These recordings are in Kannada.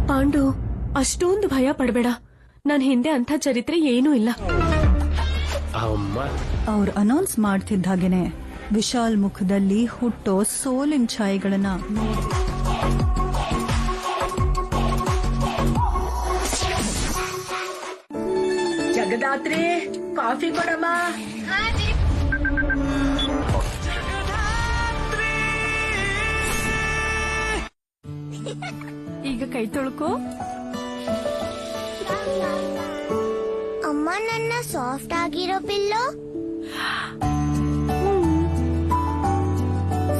ಪಾಂಡು, ಅಷ್ಟೊಂದು ಭಯ ಪಡಬೇಡ. ನನ್ ಹಿಂದೆ ಅಂಥ ಚರಿತ್ರೆ ಏನೂ ಇಲ್ಲ. ಅವ್ರು ಅನೌನ್ಸ್ ಮಾಡ್ತಿದ್ದ ಹಾಗೇನೆ ವಿಶಾಲ್ ಮುಖದಲ್ಲಿ ಹುಟ್ಟೋ ಸೋಲಿನ ಛಾಯೆಗಳನ್ನ ಜಗದಾತ್ರಿ, ಕಾಫಿ ಕೊಡಮ್ಮ. ಈಗ ಕೈ ತೊಳ್ಕೋ. ಅಮ್ಮ, ನನ್ನ ಸಾಫ್ಟ್ ಆಗಿರೋ ಪಿಲ್ಲೋ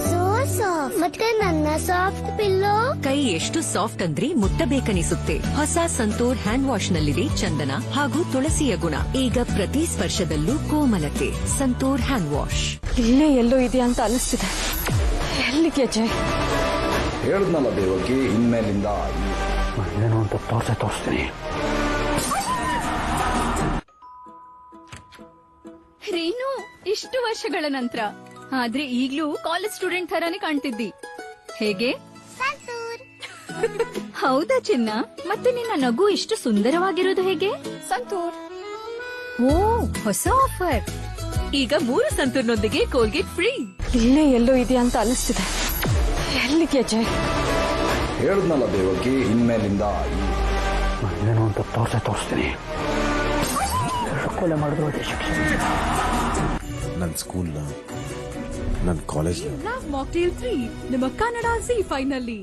ಸೋ ಸಾಫ್ಟ್. ಮತ್ತೆ ನನ್ನ ಸಾಫ್ಟ್ ಪಿಲ್ಲೋ ಕೈ ಎಷ್ಟು ಸಾಫ್ಟ್ ಅಂದ್ರೆ ಮುಟ್ಟಬೇಕನಿಸುತ್ತೆ. ಹೊಸ ಸಂತೂರ್ ಹ್ಯಾಂಡ್ ವಾಶ್ ನಲ್ಲಿದೆ ಚಂದನ ಹಾಗೂ ತುಳಸಿಯ ಗುಣ. ಈಗ ಪ್ರತಿ ಸ್ಪರ್ಶದಲ್ಲೂ ಕೋಮಲತೆ. Santoor hand wash. ಇಲ್ಲೇ ಎಲ್ಲೋ ಇದೆಯಾ ಅಂತ ಅನಿಸ್ತಿದೆ. ಎಲ್ಲಿಗೆ ಜಯ್? ಹೇಳಿದ್ನಲ್ಲ ದೇವಕಿ, ಇನ್ಮೇಲಿಂದ ಏನು ಅಂತ ತೋರಿಸ್ತೀನಿ. ರೀನು, ಇಷ್ಟು ವರ್ಷಗಳ ನಂತರ ಆದ್ರೆ ಈಗ್ಲೂ ಕಾಲೇಜ್ ಸ್ಟೂಡೆಂಟ್ ತರಾನೇ ಕಾಣ್ತಿದ್ದಿ. ಹೇಗೆ? ಹೌದಾ ಚಿನ್ನ? ಮತ್ತೆ ನಿನ್ನ ನಗು ಇಷ್ಟು ಸುಂದರವಾಗಿರೋದು ಹೇಗೆ? ಸಂತೂರ್. ಓ, ಹೊಸ ಆಫರ್. ಈಗ 3 ಸಂತೂರ್ನೊಂದಿಗೆ ಕೋಲ್ಗೇಟ್ ಫ್ರೀ. ಇಲ್ಲೇ ಎಲ್ಲೋ ಇದೆಯಾ ಅಂತ ಅನಿಸ್ತಿದೆ. ಎಲ್ಲಿಗೆ ಜಯ್? ಹೇಳಿದ್ನಲ್ಲ ದೇವಕಿ, ಇನ್ಮೇಲಿಂದ ಏನು ಅಂತ ತೋರಿಸ್ತೀನಿ. ಕೊಲೆ ಮಾಡಿದ್ರು ಅದೇ ಶಿಕ್ಷೆ. ನನ್ನ ಸ್ಕೂಲ್ನ, ನನ್ನ ಕಾಲೇಜ್ ಮಾಕ್ಟೇಲ್ 3 ನಿಮ್ಮ ಕನ್ನಡ ಜೀ ಫೈನಲ್ಲಿ.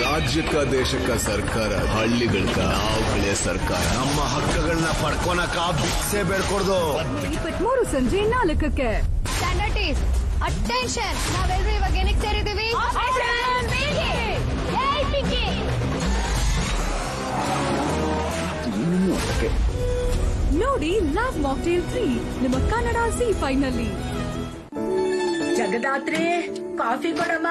ರಾಜ್ಯಕ್ಕ ದೇಶಕ್ಕ ಸರ್ಕಾರ, ಹಳ್ಳಿಗಳಕ ನಾವುಗಳೇ ಸರ್ಕಾರ. ನಮ್ಮ ಹಕ್ಕುಗಳನ್ನ ಪಡ್ಕೊನಕ ಭಿಕ್ಷೆ ಬೇಡ್ಕೊಡ್ದು. 23 ಸಂಜೆ 4ಕ್ಕೆ. Standard is attention. ನಾವೆಲ್ಲರೂ ಇವಾಗ ಏನಕ್ಕೆ ಸೇರಿದೀವಿ? ನೋಡಿ ಲವ್ ಮಾಕ್ಟೇಲ್ 3 ನಿಮ್ಮ ಕನ್ನಡ ಜೀ ಫೈನಲ್ಲಿ. ಜಗದಾತ್ರಿ, ಕಾಫಿ ಕೊಡಮ್ಮ.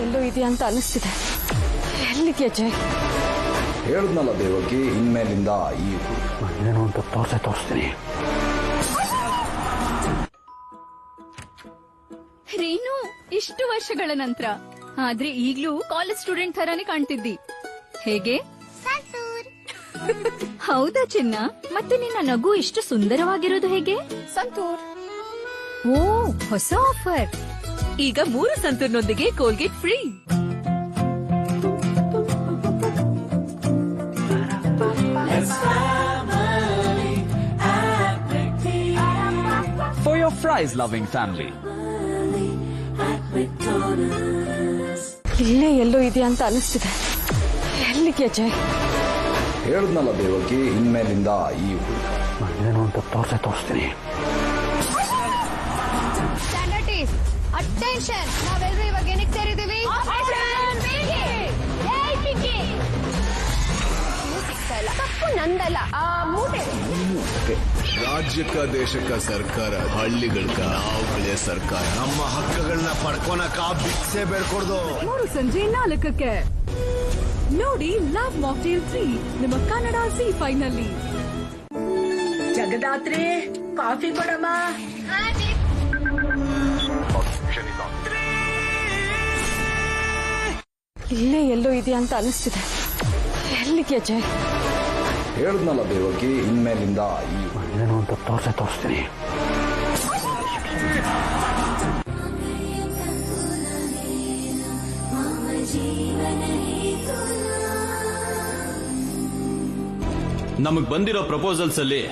ಎಲ್ಲೋ ಇದೆಯಾ ಅಂತ ಅನಿಸ್ತಿದೆ. ಎಲ್ಲಿಗೆ ಜಯ್? ಹೇಳಿದ್ನಲ್ಲ ದೇವಕಿ, ಇನ್ಮೇಲಿಂದ ಏನು ಅಂತ ತೋರಿಸ್ತೀನಿ. ರೀನು, ಇಷ್ಟು ವರ್ಷಗಳ ನಂತರ ಆದ್ರೆ ಈಗ್ಲೂ ಕಾಲೇಜ್ ಸ್ಟೂಡೆಂಟ್ ತರಾನೇ ಕಾಣ್ತಿದ್ದಿ. ಹೇಗೆ? ಹೌದಾ ಚಿನ್ನ? ಮತ್ತೆ ನಿನ್ನ ನಗು ಇಷ್ಟು ಸುಂದರವಾಗಿರೋದು ಹೇಗೆ? ಸಂತೂರ್. ಓ, ಹೊಸ ಆಫರ್. ಈಗ 3 ಸಂತೂರ್ನೊಂದಿಗೆ Colgate free. For your fries loving family. ಇಲ್ಲೇ ಎಲ್ಲೋ ಇದೆಯಾ ಅಂತ ಅನಿಸ್ತಿದೆ. ಎಲ್ಲಿಗೆ ಜಯ್? ಹೇಳಿದ್ನಲ್ಲ ದೇವಕಿ, ಇನ್ಮೇಲಿಂದ ಏನು ಅಂತ ತೋರಿಸ್ತೀನಿ. Standard is attention. ನಾವೆಲ್ಲರೂ ಇವಾಗ ಏನಕ್ಕೆ ಸೇರಿದೀವಿ? ತಪ್ಪು ನಂದಲ್ಲ, ಆ ಮೂಟೆ. ರಾಜ್ಯಕ್ಕ ದೇಶಕ್ಕ ಸರ್ಕಾರ, ಹಳ್ಳಿಗಳಕ ನಾವುಗಳೇ ಸರ್ಕಾರ. ನಮ್ಮ ಹಕ್ಕುಗಳನ್ನ ಪಡ್ಕೊನಕ ಭಿಕ್ಷೆ ಬೇಡ್ಕೊಡ್ದು. 3 ಸಂಜೆ 4ಕ್ಕೆ. ನೋಡಿ ಲವ್ ಮಾಕ್ಟೇಲ್ 3 ನಿಮ್ಮ ಕನ್ನಡ ಜೀ ಫೈನಲ್ಲಿ. ಜಗದಾತ್ರಿ, ಕಾಫಿ ಕೊಡಮ್ಮ. ಇಲ್ಲೇ ಎಲ್ಲೋ ಇದೆಯಾ ಅಂತ ಅನಿಸ್ತಿದೆ. ಎಲ್ಲಿಗೆ ಜಯ್? ಹೇಳಿದ್ನಲ್ಲ ದೇವಕಿ, ಇನ್ಮೇಲಿಂದ ಏನು ಅಂತ ತೋರಿಸ್ತೀನಿ. ನಮಗ್ ಬಂದಿರೋ ಪ್ರಪೋಸಲ್ಸ್ ಅಲ್ಲಿ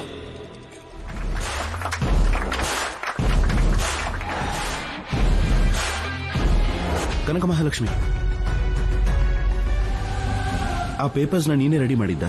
ಕನಕ ಮಹಾಲಕ್ಷ್ಮಿ, ಆ ಪೇಪರ್ಸ್ನ ನೀನೇ ರೆಡಿ ಮಾಡಿದ್ದ?